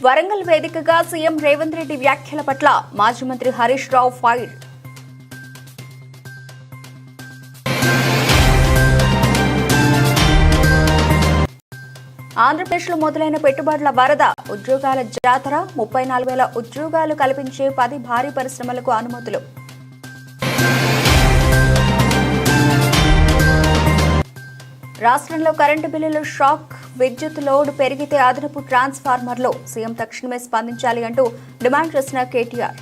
వరంగల్ వేదికగా సీఎం రేవంత్ రెడ్డి వ్యాఖ్యల పట్ల మాజీ మంత్రి హరీష్ రావు ఫైర్. ఆంధ్రప్రదేశ్లో మొదలైన పెట్టుబడుల వరద, ఉద్యోగాల జాతర, 34,000 ఉద్యోగాలు కల్పించే 10 భారీ పరిశ్రమలకు అనుమతులు. రాష్ట్రంలో కరెంటు బిల్లులు షాక్, విద్యుత్ లోడ్ పెరిగితే అదనపు ట్రాన్స్ఫార్మర్లు, సీఎం తక్షణమే స్పందించాలి అంటూ డిమాండ్ చేసిన కేటీఆర్.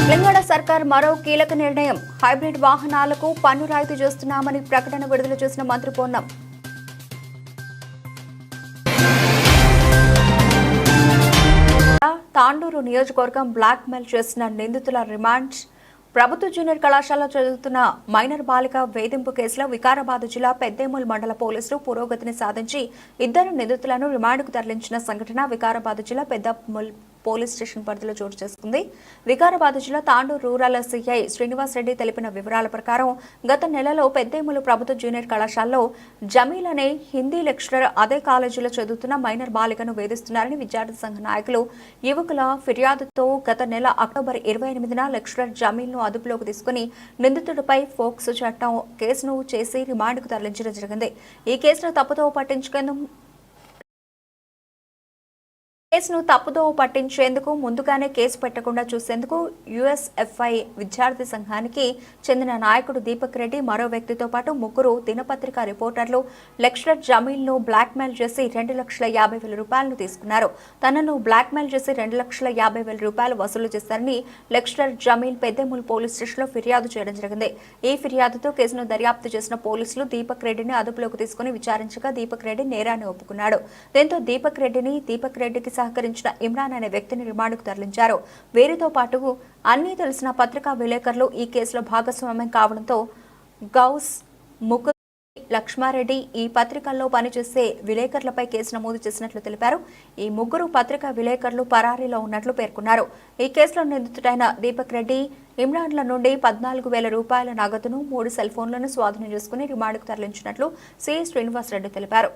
తెలంగాణ సర్కార్ మరో కీలక నిర్ణయం, హైబ్రిడ్ వాహనాలకు పన్ను రాయితీ చేస్తున్నామని ప్రకటన విడుదల చేసిన మంత్రి పొన్నం. తాండూరు నియోజకవర్గం బ్లాక్ మెయిల్ చేసిన నిందితుల రిమాండ్. ప్రభుత్వ జూనియర్ కళాశాలలో చదువుతున్న మైనర్ బాలిక వేధింపు కేసులో వికారాబాద్ జిల్లా పెద్దేముల్ మండల పోలీసులు పురోగతిని సాధించి 2 నిందితులను రిమాండ్కు తరలించిన సంఘటన వికారాబాద్ జిల్లా పెద్దేముల్ పోలీస్ స్టేషన్ పరిధిలో చోటు చేసుకుంది. వికారాబాద్ జిల్లా తాండూరు రూరల్ సీఐ శ్రీనివాస్ రెడ్డి తెలిపిన వివరాల ప్రకారం గత నెలలో పెద్దేములు ప్రభుత్వ జూనియర్ కళాశాలలో జమీల్ అనే హిందీ లెక్చరర్ అదే కాలేజీలో చదువుతున్న మైనర్ బాలికను వేధిస్తున్నారని విద్యార్థి సంఘ నాయకులు యువకుల ఫిర్యాదుతో గత నెల అక్టోబర్ 28న లెక్చరర్ జమీల్ ను అదుపులోకి తీసుకుని నిందితుడిపై ఫోక్సో చట్టం కేసును చేసి రిమాండ్కు తరలించడం జరిగింది. ఈ కేసును తప్పుదోవ పట్టించేందుకు ముందుగానే కేసు పెట్టకుండా చూసేందుకు యుఎస్ఎఫ్ఐ విద్యార్థి సంఘానికి చెందిన నాయకుడు దీపక్ రెడ్డి మరో వ్యక్తితో పాటు 3 దినపత్రిక రిపోర్టర్లు లెక్చరర్ జమీల్ ను బ్లాక్ మెయిల్ చేసి 2,50,000 రూపాయలను తీసుకున్నారు. తనను బ్లాక్ మెయిల్ చేసి 2,50,000 రూపాయలు వసూలు చేశారని లెక్చరర్ జమీల్ పెద్దేముల్ పోలీస్ స్టేషన్లో ఫిర్యాదు చేయడం జరిగింది. ఈ ఫిర్యాదుతో కేసును దర్యాప్తు చేసిన పోలీసులు దీపక్ రెడ్డిని అదుపులోకి తీసుకుని విచారించగా దీపక్ రెడ్డి నేరాన్ని ఒప్పుకున్నాడు. దీంతో దీపక్ రెడ్డికి సహకరించిన ఇమ్రాన్ అనే వ్యక్తిని రిమాండ్కు తరలించారు. వీరితో పాటు అన్నీ తెలిసిన పత్రికా విలేకరులు ఈ కేసులో భాగస్వామ్యం కావడంతో గౌస్, ముకుల్, లక్ష్మారెడ్డి ఈ పత్రికల్లో పనిచేసే విలేకరులపై కేసు నమోదు చేసినట్లు తెలిపారు. ఈ 3 పత్రికా విలేకరులు పరారీలో ఉన్నట్లు పేర్కొన్నారు. ఈ కేసులో నిందితుడైన దీపక్ రెడ్డి ఇమ్రాన్ల నుండి 14,000 రూపాయల నగదును 3 సెల్ ఫోన్లను స్వాధీనం చేసుకుని రిమాండ్కు తరలించినట్లు సిఐ శ్రీనివాస్ రెడ్డి తెలిపారు.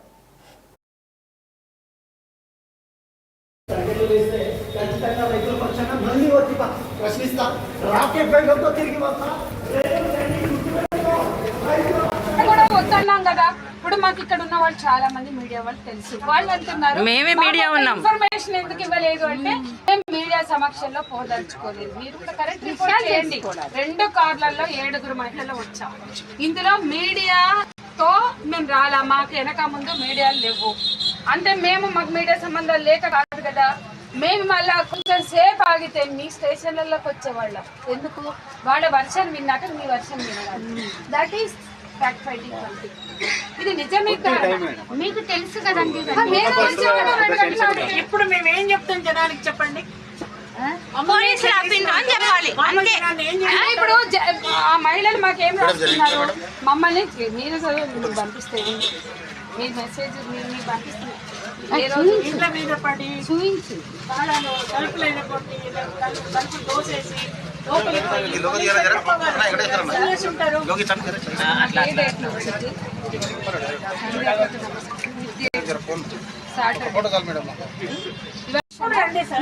వస్తున్నాం కదా, ఇప్పుడు మాకు ఇక్కడ ఉన్న వాళ్ళు చాలా మంది మీడియా వాళ్ళు తెలుసు. వాళ్ళు అంటున్నారు మేమే మీడియా ఉన్నాం, ఇన్ఫర్మేషన్ ఎందుకు ఇవ్వలేదు అంటే మేము మీడియా సమక్షంలో పోదలుచుకోలేదు. మీరు కూడా కరెక్ట్ రిపోర్ట్ చేయండి. 2 కార్లలో 7 మహిళలు వచ్చాం. ఇందులో మీడియాతో మేము రాలా, మాకు వెనక ముందు మీడియాలు లేవు అంటే మాకు మీడియా సంబంధాలు లేక కాదు కదా. మేము మళ్ళా కొంచెం సేపు ఆగితే మీ స్టేషన్లలోకి వచ్చేవాళ్ళం. ఎందుకు? వాళ్ళ వర్షన్ విన్నాక మీ వర్షన్ వినాలి. That is fact finding. ఇది నిజమే మీకు తెలుసు కదండి. ఇప్పుడు మేము ఏం చెప్తాం జనానికి చెప్పండి. ఇప్పుడు ఆ మహిళలు మాకేం రాస్తున్నారు, మమ్మల్ని మీరు పంపిస్తే మీ మెసేజ్ మీరు పంపిస్తున్నారు. ఇంట్ల మీద పడి చూపించి తలుపులైన కొట్టి తలుపు దోసేసి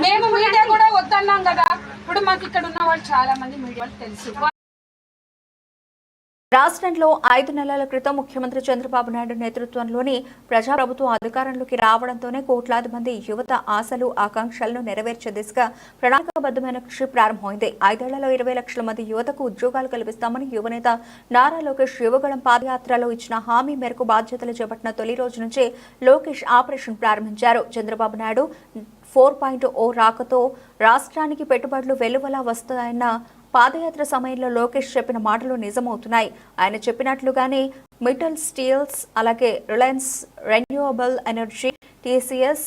మేము మీడియా కూడా వద్దన్నాం కదా. ఇప్పుడు మాకు ఇక్కడ ఉన్న వాళ్ళు చాలా మంది మీడియా తెలుసు. రాష్ట్రంలో 5 నెలల క్రితం ముఖ్యమంత్రి చంద్రబాబు నాయుడు నేతృత్వంలోని ప్రజాప్రభుత్వం అధికారంలోకి రావడంతోనే కోట్లాది మంది యువత ఆశలు, ఆకాంక్షలను నెరవేర్చే దిశగా ప్రణాళికాబద్ధమైన కృషి ప్రారంభమైంది. 5 ఏళ్లలో 20 లక్షల మంది యువతకు ఉద్యోగాలు కల్పిస్తామని యువనేత నారా లోకేష్ యువగళం పాదయాత్రలో ఇచ్చిన హామీ మేరకు బాధ్యతలు చేపట్టిన తొలి రోజు నుంచే లోకేష్ ఆపరేషన్ ప్రారంభించారు. చంద్రబాబు నాయుడు 4.0 రాకతో రాష్ట్రానికి పెట్టుబడులు వెలువలా వస్తాయన్న పాదయాత్ర సమయంలో లోకేష్ చెప్పిన మాటలు నిజమవుతున్నాయి. ఆయన చెప్పినట్లుగానే మిటల్ స్టీల్స్, అలాగే రిలయన్స్ రెన్యూవబుల్ ఎనర్జీ, టీసీఎస్,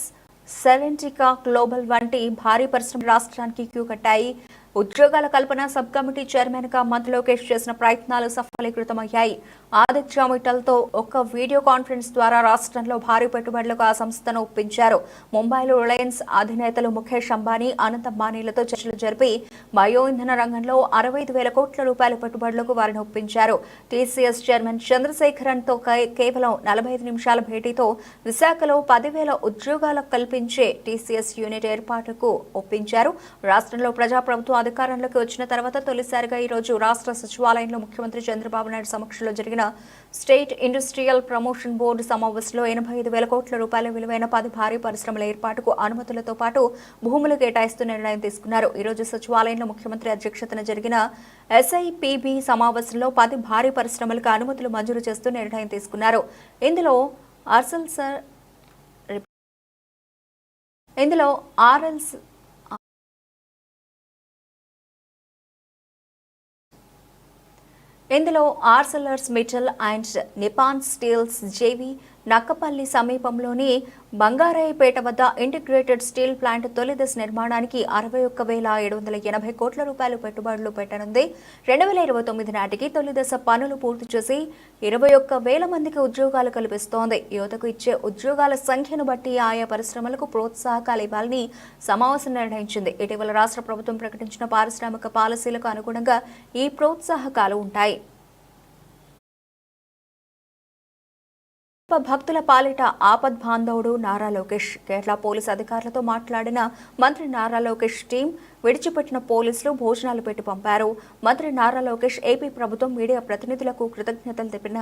సెవెంటికా గ్లోబల్ వంటి భారీ పరిశ్రమలు రాష్ట్రానికి క్యూ కట్టాయి. ఉద్యోగాల కల్పన సబ్ కమిటీ చైర్మన్ గా మంత్రి లోకేష్ చేసిన ప్రయత్నాలు సఫలీకృతమయ్యాయి. ఆదిత్య మిట్టల్తో ఒక వీడియో కాన్ఫరెన్స్ ద్వారా రాష్ట్రంలో భారీ పెట్టుబడులకు ఆ సంస్థను ఒప్పించారు. ముంబైలో రిలయన్స్ అధినేతలు ముఖేష్ అంబానీ, అనంత్ అంబానీలతో చర్చలు జరిపి బయో ఇంధన రంగంలో 65,000 కోట్ల రూపాయల పెట్టుబడులకు వారిని ఒప్పించారు. టీసీఎస్ చైర్మన్ చంద్రశేఖరన్ తో కేవలం 45 నిమిషాల భేటీతో విశాఖలో 10,000 ఉద్యోగాలు కల్పించే టీసీఎస్ యూనిట్ ఏర్పాటుకు ఒప్పించారు. రాష్ట్రంలో ప్రజాప్రభుత్వం అధికారంలోకి వచ్చిన తర్వాత తొలిసారిగా ఈ రోజు రాష్ట్ర సచివాలయంలో ముఖ్యమంత్రి చంద్రబాబు నాయుడు సమక్షంలో జరిగిన స్టేట్ ఇండస్ట్రియల్ ప్రమోషన్ బోర్డు సమావేశంలో 85,000 కోట్ల రూపాయల విలువైన 10 భారీ పరిశ్రమల ఏర్పాటుకు అనుమతులతో పాటు భూములు కేటాయిస్తూ నిర్ణయం తీసుకున్నారు. ఈ రోజు సచివాలయంలో ముఖ్యమంత్రి అధ్యక్షతన జరిగిన ఎస్ఐపిబి సమావేశంలో 10 భారీ పరిశ్రమలకు అనుమతులు మంజూరు చేస్తూ నిర్ణయం తీసుకున్నారు. ఇందులో Arcelors Mittal and Nippon steels JV Nakkapalli సమీపంలోని బంగారాయపేట వద్ద ఇంటిగ్రేటెడ్ స్టీల్ ప్లాంట్ తొలి దశ నిర్మాణానికి 61,780 కోట్ల రూపాయలు పెట్టుబడులు పెట్టనుంది. 2029 నాటికి తొలి దశ పనులు పూర్తి చేసి 21,000 మందికి ఉద్యోగాలు కల్పిస్తోంది. యువతకు ఇచ్చే ఉద్యోగాల సంఖ్యను బట్టి ఆయా పరిశ్రమలకు ప్రోత్సాహకాలు ఇవ్వాలని సమావేశం నిర్ణయించింది. ఇటీవల రాష్ట్ర ప్రభుత్వం ప్రకటించిన పారిశ్రామిక పాలసీలకు అనుగుణంగా ఈ ప్రోత్సాహకాలు ఉంటాయి. భక్తుల పాలిట ఆపద్బాంధవుడు నారా లోకేష్. కేరళ పోలీసు అధికారులతో మాట్లాడిన మంత్రి నారా లోకేష్ టీం విడిచిపెట్టిన పోలీసులు భోజనాలు పెట్టి పంపారు. మంత్రి నారా లోకేష్ ఏపీ ప్రభుత్వం మీడియా ప్రతినిధులకు కృతజ్ఞతలు తెలిపిన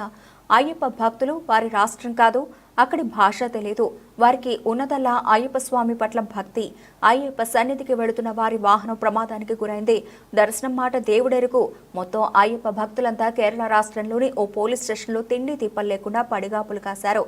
అయ్యప్ప భక్తులు వారి రాష్ట్రం కాదు, అక్కడి భాష తెలియదు, వారికి ఉన్నదల్లా అయ్యప్ప స్వామి పట్ల భక్తి. అయ్యప్ప సన్నిధికి వెళుతున్న వారి వాహనం ప్రమాదానికి గురైంది. దర్శనం మాట దేవుడెరుకు. మొత్తం అయ్యప్ప భక్తులంతా కేరళ రాష్ట్రంలోని ఓ పోలీస్ స్టేషన్లో తిండి తిప్పలు లేకుండా పడిగాపులు కాశారు.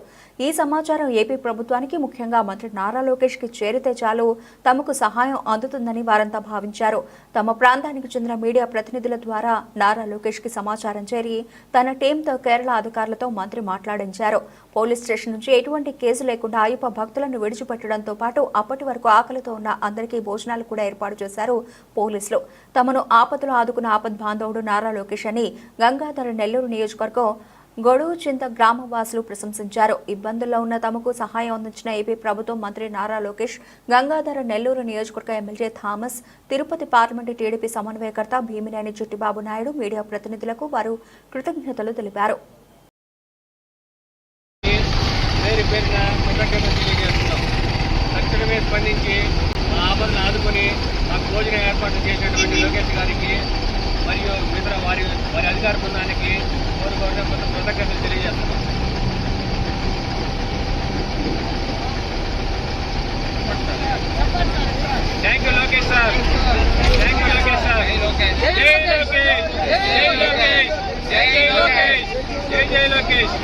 ఈ సమాచారం ఏపీ ప్రభుత్వానికి, ముఖ్యంగా మంత్రి నారా లోకేష్ కి చేరితే చాలు తమకు సహాయం అందుతుందని వారంతా భావించారు. తమ ప్రాంతానికి చెందిన మీడియా ప్రతినిధుల ద్వారా నారా లోకేష్ కి సమాచారం చేరి తన టీంతో కేరళ అధికారులతో మంత్రి మాట్లాడించారు. పోలీస్ స్టేషన్ నుంచి ఎటువంటి కేసు లేకుండా అయ్యప్ప భక్తులను విడిచిపెట్టడంతో పాటు అప్పటి వరకు ఆకలితో ఉన్న అందరికీ భోజనాలు కూడా ఏర్పాటు చేశారు పోలీసులు. తమను ఆపదలో ఆదుకున్న ఆపద్బాంధవుడు నారా లోకేష్ అని గంగాధర నెల్లూరు నియోజకవర్గం గొడుగుచింత గ్రామవాసులు ప్రశంసించారు. ఇబ్బందుల్లో ఉన్న తమకు సహాయం అందించిన ఏపీ ప్రభుత్వం, మంత్రి నారా లోకేష్, గంగాధర నెల్లూరు నియోజకవర్గ MLA Thomas, Tirupati parliament TDP సమన్వయకర్త భీమినేని చిట్టిబాబు నాయుడు మీడియా ప్రతినిధులకు వారు కృతజ్ఞతలు తెలిపారు. తక్షణమే స్పందించి మా ఆపదను ఆదుకొని మాకు భోజనం ఏర్పాటు చేసినటువంటి లోకేష్ గారికి మరియు ఇతర వారి అధికార బృందానికి కృతజ్ఞతలు తెలియజేస్తున్నాం. Thank you Lokesh sir. Thank you Lokesh sir. జై లోకేష్, జై లోకేష్, జై లోకేష్, జై జై లోకేష్.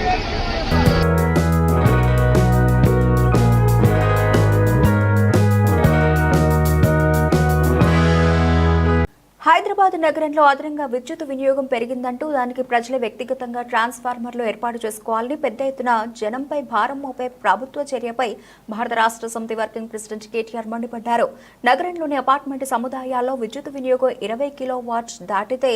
హైదరాబాద్ నగరంలో అదనంగా విద్యుత్ వినియోగం పెరిగిందంటూ దానికి ప్రజలే వ్యక్తిగతంగా ట్రాన్స్ఫార్మర్లు ఏర్పాటు చేసుకోవాలని పెద్ద ఎత్తున జనంపై భారం మోపే ప్రభుత్వ చర్యపై భారత రాష్ట్ర సమితి వర్కింగ్ ప్రెసిడెంట్ కేటీఆర్ మండిపడ్డారు. నగరంలోని అపార్ట్మెంట్ సముదాయాల్లో విద్యుత్ వినియోగం 20 కిలోవాట్స్ దాటితే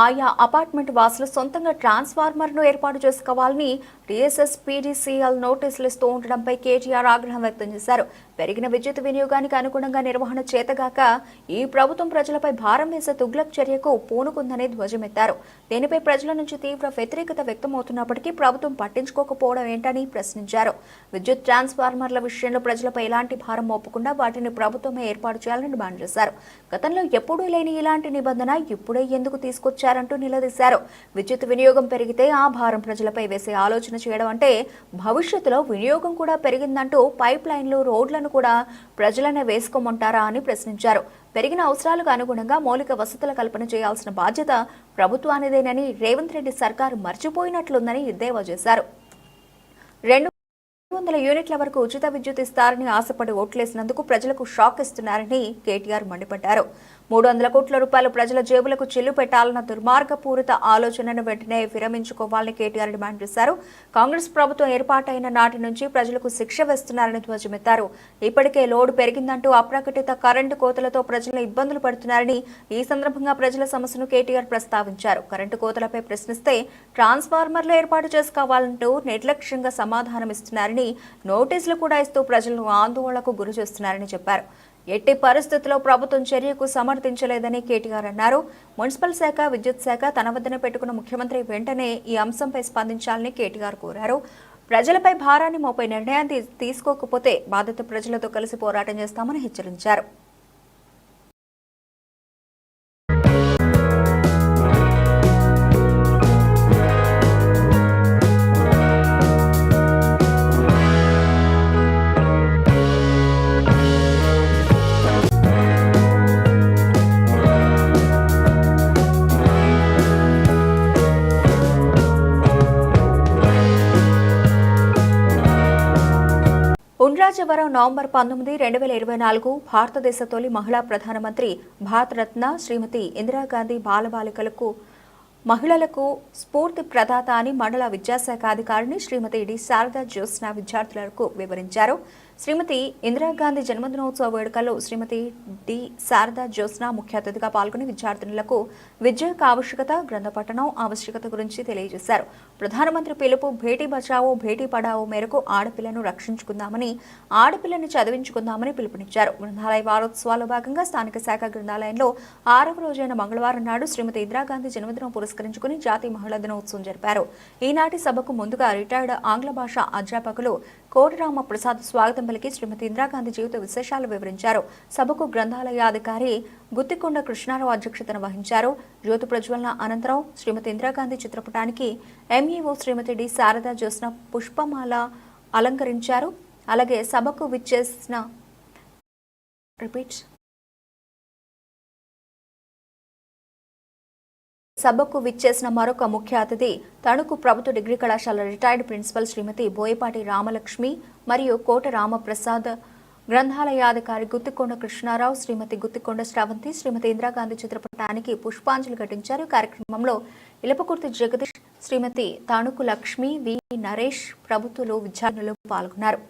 ఆయా అపార్ట్మెంట్ వాసులు సొంతంగా ట్రాన్స్ఫార్మర్ను ఏర్పాటు చేసుకోవాలని టీఎస్ఎస్ పీడీసీఎల్ నోటీసులు ఇస్తూ ఉండడంపై కేటీఆర్ ఆగ్రహం వ్యక్తం చేశారు. పెరిగిన విద్యుత్ వినియోగానికి అనుగుణంగా నిర్వహణ చేతగాక ఈ ప్రభుత్వం ప్రజలపై భారం వేసే తుగ్లక్ చర్యకు పూనుకుందని ధ్వజమెత్తారు. దీనిపై ప్రజల నుంచి తీవ్ర వ్యతిరేకత వ్యక్తమవుతున్నప్పటికీ ప్రభుత్వం పట్టించుకోకపోవడం ఏంటని ప్రశ్నించారు. విద్యుత్ ట్రాన్స్ఫార్మర్ల విషయంలో ప్రజలపై ఎలాంటి భారం మోపకుండా వాటిని ప్రభుత్వమే ఏర్పాటు చేయాలని డిమాండ్ చేశారు. గతంలో ఎప్పుడూ లేని ఇలాంటి నిబంధన ఇప్పుడే ఎందుకు తీసుకొచ్చారంటూ నిలదీశారు. విద్యుత్ వినియోగం పెరిగితే ఆ భారం ప్రజలపై వేసే ఆలోచన చేయడం అంటే భవిష్యత్తులో వినియోగం కూడా పెరిగిందంటూ పైప్ లైన్లు, రోడ్లను కూడా ప్రజలనే వేసుకోమంటారా అని ప్రశ్నించారు. పెరిగిన అవసరాలకు అనుగుణంగా మౌలిక వసతుల కల్పన చేయాల్సిన బాధ్యత ప్రభుత్వానిదేనని రేవంత్ రెడ్డి సర్కారు మర్చిపోయినట్లుందని ఎద్దేవా చేశారు. 200 యూనిట్ల వరకు ఉచిత విద్యుత్ ఇస్తారని ఆశపడి ఓట్లేసినందుకు ప్రజలకు షాక్ ఇస్తున్నారని కేటీఆర్ మండిపడ్డారు. 300 కోట్ల రూపాయలు ప్రజల జేబులకు చిల్లు పెట్టాలన్న దుర్మార్గపూరిత ఆలోచనను వెంటనే విరమించుకోవాలని కేటీఆర్ డిమాండ్ చేశారు. కాంగ్రెస్ ప్రభుత్వం ఏర్పాటైన నాటి నుంచి ప్రజలకు శిక్ష వేస్తున్నారని ధ్వజమెత్తారు. ఇప్పటికే లోడు పెరిగిందంటూ అప్రకటిత కరెంటు కోతలతో ప్రజలు ఇబ్బందులు పడుతున్నారని ఈ సందర్భంగా ప్రజల సమస్యను కేటీఆర్ ప్రస్తావించారు. కరెంటు కోతలపై ప్రశ్నిస్తే ట్రాన్స్ఫార్మర్లు ఏర్పాటు చేసుకోవాలంటూ నిర్లక్ష్యంగా సమాధానమిస్తున్నారని, నోటీసులు కూడా ఇస్తూ ప్రజలను ఆందోళనకు గురి చేస్తున్నారని చెప్పారు. ఎట్టి పరిస్థితుల్లో ప్రభుత్వం చర్యకు సమర్థించలేదని కేటీఆర్ అన్నారు. మున్సిపల్ శాఖ, విద్యుత్ శాఖ తన వద్దనే పెట్టుకున్న ముఖ్యమంత్రి వెంటనే ఈ అంశంపై స్పందించాలని కేటీఆర్ కోరారు. ప్రజలపై భారాన్ని మోపే నిర్ణయాన్ని తీసుకోకపోతే బాధిత ప్రజలతో కలిసి పోరాటం చేస్తామని హెచ్చరించారు. ఉండ్రాజవరం నవంబర్ 19, 2024 భారతదేశ తొలి మహిళా ప్రధానమంత్రి భారతరత్న శ్రీమతి ఇందిరాగాంధీ బాలబాలికలకు మహిళలకు స్ఫూర్తి ప్రదాత అని మండల విద్యాశాఖ అధికారిని శ్రీమతి డి శారదా జ్యోత్స్న విద్యార్థులకు వివరించారు. శ్రీమతి ఇందిరాగాంధీ జన్మదినోత్సవ వేడుకల్లో శ్రీమతి డి శారదా జ్యోత్స్న ముఖ్య అతిథిగా పాల్గొని విద్యార్థినులకు విద్య యొక్క ఆవశ్యకత, గ్రంథ పఠనం ఆవశ్యకత గురించి తెలియజేశారు. ప్రధానమంత్రి పిలుపు భేటీ బచావో భేటీ పడావో మేరకు ఆడపిల్లను రక్షించుకుందామని, ఆడపిల్లని చదివించుకుందామని పిలుపునిచ్చారు. గ్రంథాలయ వారోత్సవాల్లో భాగంగా స్థానిక శాఖ గ్రంథాలయంలో 6వ రోజైన మంగళవారం నాడు శ్రీమతి ఇందిరాగాంధీ జన్మదినం పురస్కరించుకుని జాతీయ మహిళా దినోత్సవం జరిపారు. ఈనాటి సభకు ముందుగా రిటైర్డ్ ఆంగ్ల భాష అధ్యాపకులు కోటిరామ ప్రసాద్ స్వాగతం పలికి శ్రీమతి ఇందిరాగాంధీ జీవిత విశేషాలు వివరించారు. సభకు గ్రంథాలయాధికారి గుత్తికొండ కృష్ణారావు అధ్యక్షతన వహించారు. జ్యోతి ప్రజ్వలన అనంతరం శ్రీమతి ఇందిరాగాంధీ చిత్రపటానికి ఎంఈఓ శ్రీమతి డి శారదా జ్యోత్స్న పుష్పమాల అలంకరించారు. అలాగే సభకు విచ్చేసిన మరొక ముఖ్య అతిథి తణుకు ప్రభుత్వ డిగ్రీ కళాశాల రిటైర్డ్ ప్రిన్సిపల్ శ్రీమతి బోయపాటి రామలక్ష్మి మరియు కోట రామప్రసాద్, గ్రంథాలయాధికారి గుత్తికొండ కృష్ణారావు, శ్రీమతి గుత్తికొండ శ్రవంతి శ్రీమతి ఇందిరాగాంధీ చిత్రపటానికి పుష్పాంజలి ఘటించారు. కార్యక్రమంలో ఇలపకుర్తి జగదీష్, శ్రీమతి తణుకు లక్ష్మి, వి నరేష్ ప్రభుత్వలో విద్యార్థులు పాల్గొన్నారు.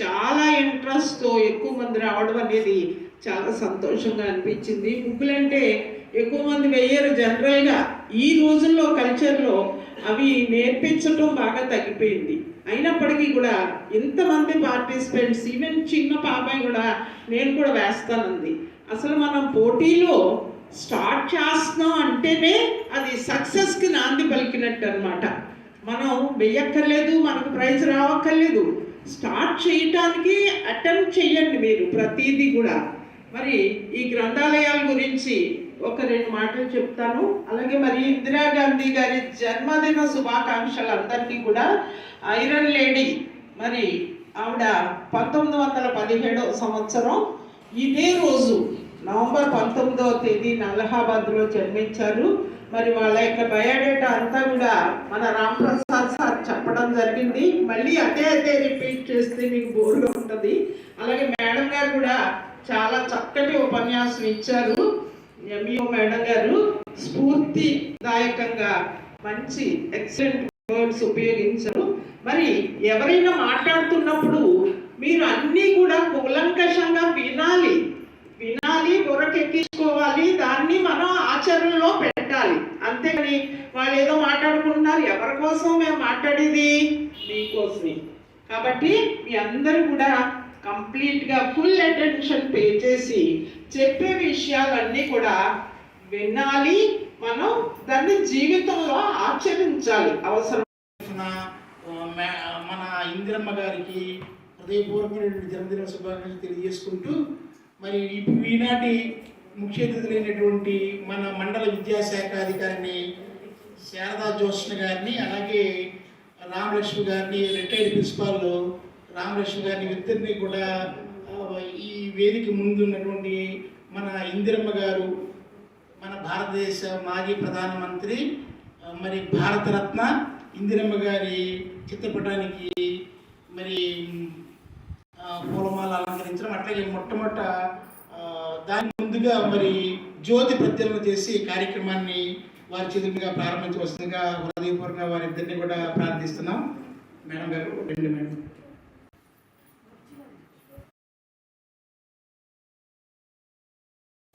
చాలా ఇంట్రెస్ట్తో ఎక్కువ మంది రావడం అనేది చాలా సంతోషంగా అనిపించింది. ముగ్గులంటే ఎక్కువ మంది వేయరు జనరల్గా. ఈ రోజుల్లో కల్చర్లో అవి నేర్పించడం బాగా తగ్గిపోయింది. అయినప్పటికీ కూడా ఇంతమంది పార్టిసిపెంట్స్, ఈవెన్ చిన్న పాపాయి కూడా నేను కూడా వేస్తానంది. అసలు మనం పోటీలో స్టార్ట్ చేస్తున్నాం అంటేనే అది సక్సెస్కి నాంది పలికినట్టు అనమాట. మనం వెయ్యక్కర్లేదు, మనకు ప్రైజ్ రావక్కర్లేదు, స్టార్ట్ చేయటానికి అటెంప్ట్ చేయండి మీరు ప్రతిదీ కూడా. మరి ఈ గ్రంథాలయాల గురించి ఒక 2 మాటలు చెప్తాను. అలాగే మరి ఇందిరాగాంధీ గారి జన్మదిన శుభాకాంక్షలు అందరికీ కూడా. ఐరన్ లేడీ, మరి ఆవిడ 1917వ సంవత్సరం ఇదే రోజు నవంబర్ 19వ తేదీన అలహాబాద్లో జన్మించారు. మరి వాళ్ళ యొక్క బయోడేటా అంతా కూడా మన రాంప్రసాద్ సార్ చెప్పడం జరిగింది. మళ్ళీ అదే రిపీట్ చేస్తే మీకు బోర్గా ఉంటుంది. అలాగే మేడం గారు కూడా చాలా చక్కటి ఉపన్యాసం ఇచ్చారు. ఎంఈఓ మేడం గారు స్ఫూర్తిదాయకంగా మంచి ఎక్సలెంట్ వర్డ్స్ ఉపయోగించారు. మరి ఎవరైనా మాట్లాడుతున్నప్పుడు మీరు అన్నీ కూడా కూలంకషంగా వినాలి, బుర్రకెక్కించుకోవాలి, దాన్ని మనం ఆచరణలో పెట్టాలి. అంతేగాని వాళ్ళు ఏదో మాట్లాడుకుంటున్నారు, ఎవరి కోసం మేము మాట్లాడేది మీకోసమే. కాబట్టి మీ అందరూ కూడా కంప్లీట్గా ఫుల్ అటెన్షన్ పే చేసి చెప్పే విషయాలన్నీ కూడా వినాలి, మనం దాన్ని జీవితంలో ఆచరించాలి. అవసరం మన ఇందిరమ్మ గారికి హృదయపూర్వకమైనటువంటి జన్మదిన శుభాకాంక్షలు తెలియజేసుకుంటూ, మరి ఈనాటి ముఖ్య అతిథులైనటువంటి మన మండల విద్యాశాఖ అధికారిని శారదా జ్యోత్స్న గారిని, అలాగే రామలక్ష్మి గారిని, రిటైర్డ్ ప్రిన్సిపాల్ రామలక్ష్మి గారిని, ఇద్దరిని కూడా ఈ వేదిక ముందు ఉన్నటువంటి మన ఇందిరమ్మ గారు, మన భారతదేశ మాజీ ప్రధానమంత్రి మరి భారతరత్న ఇందిరమ్మ గారి చిత్రపటానికి మరి పూలమాల అలంకరించడం, అట్లాగే మొట్టమొదట దాని ముందుగా మరి జ్యోతి ప్రజ్వలన చేసి కార్యక్రమాన్ని వారి చేతులుగా ప్రారంభించవలసిందిగా హృదయపూర్వకంగా వారిద్దరిని కూడా ప్రార్థిస్తున్నాం. మేడం గారు రండి మేడం.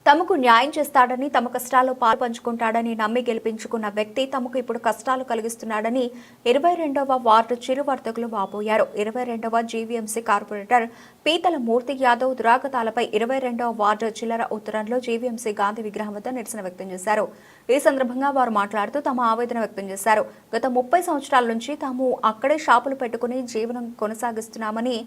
తమకు న్యాయం చేస్తాడని, తమ కష్టాల్లో పాలు పంచుకుంటాడని నమ్మి గెలిపించుకున్న వ్యక్తి తమకు ఇప్పుడు కష్టాలు కలిగిస్తున్నాడని 22వ వార్డు చిరు వర్తకులు వాపోయారు. 22వ జీవీఎంసీ కార్పొరేటర్ పీతల మూర్తి యాదవ్ దురాగతాలపై 22వ వార్డు చిల్లర ఉత్తరంలో జీవీఎంసీ గాంధీ విగ్రహం వద్ద నిరసన వ్యక్తం చేశారు. ఈ సందర్భంగా వారు మాట్లాడుతూ తమ ఆవేదన వ్యక్తం చేశారు. గత 30 సంవత్సరాల నుంచి తాము అక్కడే షాపులు పెట్టుకుని జీవనం కొనసాగిస్తున్నామని,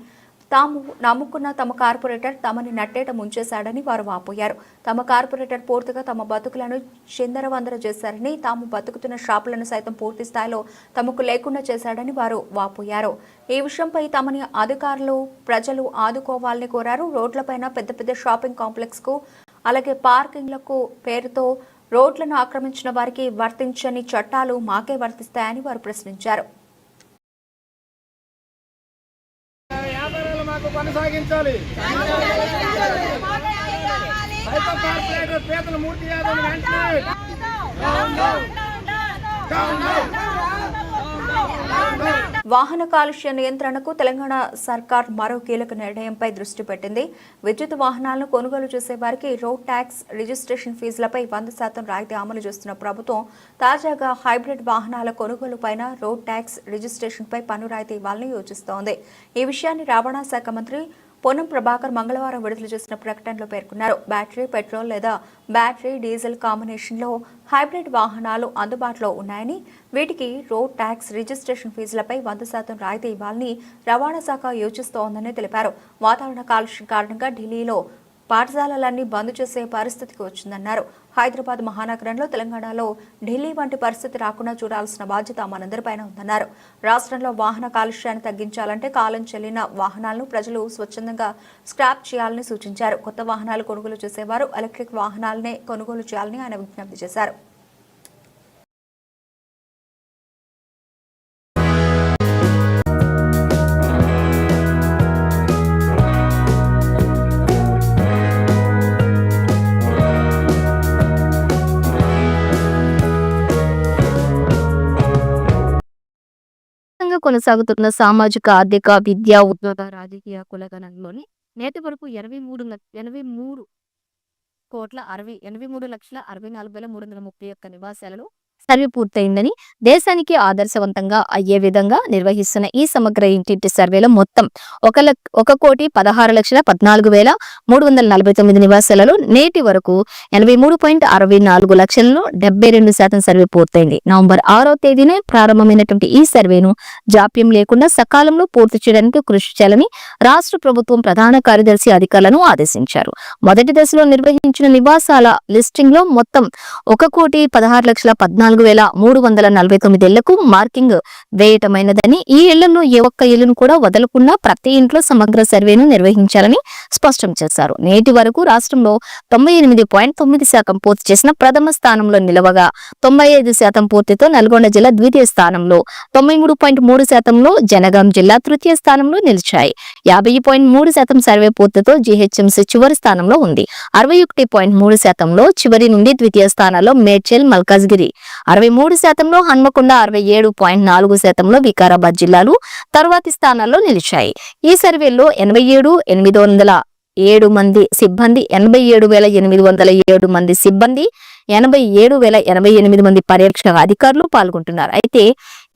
తాము నమ్ముకున్న తమ కార్పొరేటర్ తమని నట్టేట ముంచేశాడని వారు వాపోయారు. తమ కార్పొరేటర్ పూర్తిగా తమ బతుకులను చిందరవందర చేశారని, తాము బతుకుతున్న షాపులను సైతం పూర్తి స్థాయిలో తమకు లేకుండా చేశాడని వారు వాపోయారు. ఈ విషయంపై తమని అధికారులు, ప్రజలు ఆదుకోవాలని కోరారు. రోడ్లపైన పెద్ద పెద్ద షాపింగ్ కాంప్లెక్స్ కు, అలాగే పార్కింగ్లకు పేరుతో రోడ్లను ఆక్రమించిన వారికి వర్తించని చట్టాలు మాకే వర్తిస్తాయని వారు ప్రశ్నించారు. కొనసాగించాలి. కార్పొరేటర్ పీతల మూర్తి యాదవ్ వాహన కాలుష్య నియంత్రణకు తెలంగాణ సర్కార్ మరో కీలక నిర్ణయంపై దృష్టి పెట్టింది. విద్యుత్ వాహనాలను కొనుగోలు చేసే వారికి రోడ్ ట్యాక్స్, రిజిస్ట్రేషన్ ఫీజులపై 100% రాయితీ అమలు చేస్తున్న ప్రభుత్వం తాజాగా హైబ్రిడ్ వాహనాల కొనుగోలుపైన రోడ్ ట్యాక్స్, రిజిస్ట్రేషన్పై పన్ను రాయితీ ఇవ్వాలని యోచిస్తోంది. ఈ విషయాన్ని రవాణా శాఖ మంత్రి పొన్నం ప్రభాకర్ మంగళవారం విడుదల చేసిన ప్రకటనలో పేర్కొన్నారు. బ్యాటరీ, పెట్రోల్ లేదా బ్యాటరీ, డీజిల్ కాంబినేషన్లో హైబ్రిడ్ వాహనాలు అందుబాటులో ఉన్నాయని, వీటికి రోడ్ ట్యాక్స్, రిజిస్ట్రేషన్ ఫీజులపై 100% రాయితీ ఇవ్వాలని రవాణా శాఖ యోచిస్తోందని తెలిపారు. వాతావరణ కాలుష్యం కారణంగా ఢిల్లీలో పాఠశాలలన్నీ బంద్ చేసే పరిస్థితికి వచ్చిందన్నారు. హైదరాబాద్ మహానగరంలో, తెలంగాణలో ఢిల్లీ వంటి పరిస్థితి రాకుండా చూడాల్సిన బాధ్యత మనందరిపైన ఉందన్నారు. రాష్ట్రంలో వాహన కాలుష్యాన్ని తగ్గించాలంటే కాలం చెల్లిన వాహనాలను ప్రజలు స్వచ్ఛందంగా స్క్రాప్ చేయాలని సూచించారు. కొత్త వాహనాలు కొనుగోలు చేసేవారు ఎలక్ట్రిక్ వాహనాలనే కొనుగోలు చేయాలని ఆయన విజ్ఞప్తి చేశారు. కొనసాగుతున్న సామాజిక, ఆర్థిక, విద్యా, ఉద్యోగ, రాజకీయ కులగణంలోని నేటి వరకు 83,63,64,331 నివాసాలలో సర్వే పూర్తయిందని, దేశానికి ఆదర్శవంతంగా అయ్యే విధంగా నిర్వహిస్తున్న ఈ సమగ్ర ఇంటింటి సర్వేలో మొత్తం 1,14,14,349 నివాసాలలో నేటి వరకు 83.64 లక్షలలో 72% సర్వే పూర్తయింది. నవంబర్ 6వ తేదీనే ప్రారంభమైనటువంటి ఈ సర్వేను జాప్యం లేకుండా సకాలంలో పూర్తి చేయడానికి కృషి చేయాలని రాష్ట్ర ప్రభుత్వం ప్రధాన కార్యదర్శి అధికారులను ఆదేశించారు. మొదటి దశలో నిర్వహించిన నివాసాల లిస్టింగ్ లో మొత్తం 1,16,14,349 ఇళ్లకు మార్కింగ్ వేయటమైనదని, ఈ ఇళ్లలో ఏ ఒక్క ఇళ్లను కూడా వదలకుండా ప్రతి ఇంట్లో సమగ్ర సర్వేను నిర్వహించాలని స్పష్టం చేశారు. నేటి వరకు రాష్ట్రంలో 98.9% పూర్తి చేసిన ప్రథమ స్థానంలో నిలవగా 95% పూర్తితో నల్గొండ జిల్లా ద్వితీయ స్థానంలో, 93.3%లో జనగాం జిల్లా తృతీయ స్థానంలో నిలిచాయి. 50.3% సర్వే పూర్తితో జీహెచ్ఎంసీ చివరి స్థానంలో ఉంది. 61.3%లో చివరి నుండి ద్వితీయ స్థానాల్లో మేడ్చల్, మల్కాజ్గిరి, 63%లో హన్మకొండ, 67.4%లో వికారాబాద్ జిల్లాలు తర్వాతి స్థానాల్లో నిలిచాయి. ఈ సర్వేలో 87,807 మంది సిబ్బంది, 87,807 మంది సిబ్బంది, 87,088 మంది పర్యవేక్షక అధికారులు పాల్గొంటున్నారు. అయితే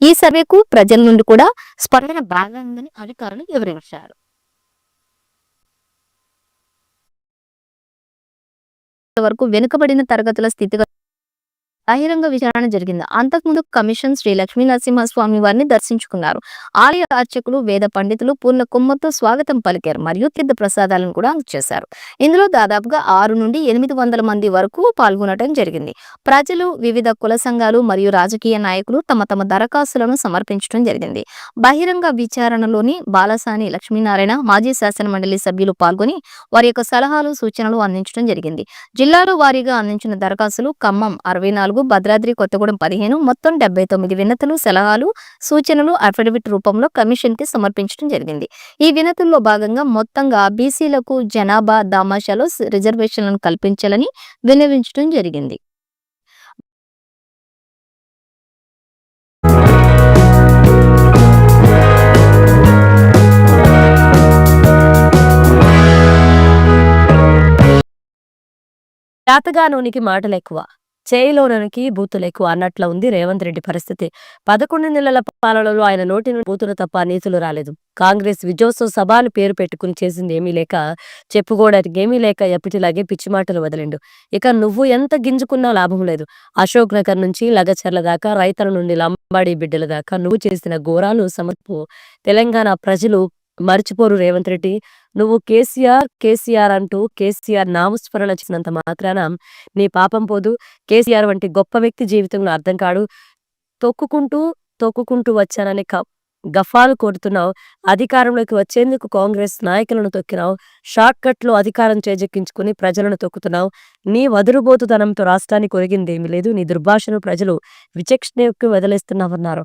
ఈ సర్వేకు ప్రజల నుండి కూడా స్పందన బాగా ఉందని అధికారులు వివరించారు. వరకు వెనుకబడిన తరగతుల స్థితిగతులు బహిరంగ విచారణ జరిగింది. అంతకుముందు కమిషన్ శ్రీ లక్ష్మీ నరసింహస్వామి వారిని దర్శించుకున్నారు. ఆలయ అర్చకులు, వేద పండితులు పూర్ణ కుమ్మతో స్వాగతం పలికారు మరియు తీర్థ ప్రసాదాలను కూడా అందజేశారు. ఇందులో దాదాపుగా 6 నుండి 800 మంది వరకు పాల్గొనడం జరిగింది. ప్రజలు, వివిధ కుల సంఘాలు మరియు రాజకీయ నాయకులు తమ తమ దరఖాస్తులను సమర్పించడం జరిగింది. బహిరంగ విచారణలోని బాలసాని లక్ష్మీనారాయణ, మాజీ శాసన మండలి సభ్యులు పాల్గొని వారి యొక్క సలహాలు, సూచనలు అందించడం జరిగింది. జిల్లాలో వారీగా అందించిన దరఖాస్తులు: ఖమ్మం 64, 4, భద్రాద్రి కొత్తగూడెం 15, మొత్తం 79 వినతులు, సలహాలు, సూచనలు అఫిడవిట్ రూపంలో కమిషన్ కి సమర్పించడం జరిగింది. ఈ వినతుల్లో భాగంగా మొత్తంగా బీసీలకు జనాభా దామాషాలో రిజర్వేషన్లను కల్పించాలని విన్నవించడం జరిగింది. చేతగానోనికి మాటలెక్కువ, చేయిలోనికి బూతులెక్కువ అన్నట్ల ఉంది రేవంత్ రెడ్డి పరిస్థితి. 11 నెలల పాలనలో ఆయన నోటి నుండి బూతులు తప్ప నీతులు రాలేదు. కాంగ్రెస్ విజయోత్సవ సభలు పేరు పెట్టుకుని చేసింది ఏమీ లేక, చెప్పుకోవడానికి ఏమీ లేక ఎప్పటిలాగే పిచ్చి మాటలు వదిలిండు. ఇక నువ్వు ఎంత గింజుకున్నా లాభం లేదు. అశోక్ నగర్ నుంచి లగచర్ల దాకా, రైతుల నుండి లంబాడి బిడ్డల దాకా నువ్వు చేసిన ఘోరాలు సమర్పు తెలంగాణ ప్రజలు మర్చిపోరు. రేవంత్ రెడ్డి, నువ్వు కేసీఆర్ అంటూ కేసీఆర్ నామస్మరణ చేసినంత మాత్రాన నీ పాపం పోదు. కేసీఆర్ వంటి గొప్ప వ్యక్తి జీవితంలో అర్థం కాడు. తొక్కుకుంటూ వచ్చానని గఫాలు కోరుతున్నావు. అధికారంలోకి వచ్చేందుకు కాంగ్రెస్ నాయకులను తొక్కినావు. షార్ట్ కట్ లో అధికారం చేజెక్కించుకుని ప్రజలను తొక్కుతున్నావు. నీ వదురుబోతుతనంతో రాష్ట్రానికి ఒరిగిందేమీ లేదు. నీ దుర్భాషను ప్రజలు విచక్షణకు వదిలేస్తున్నావన్నారు.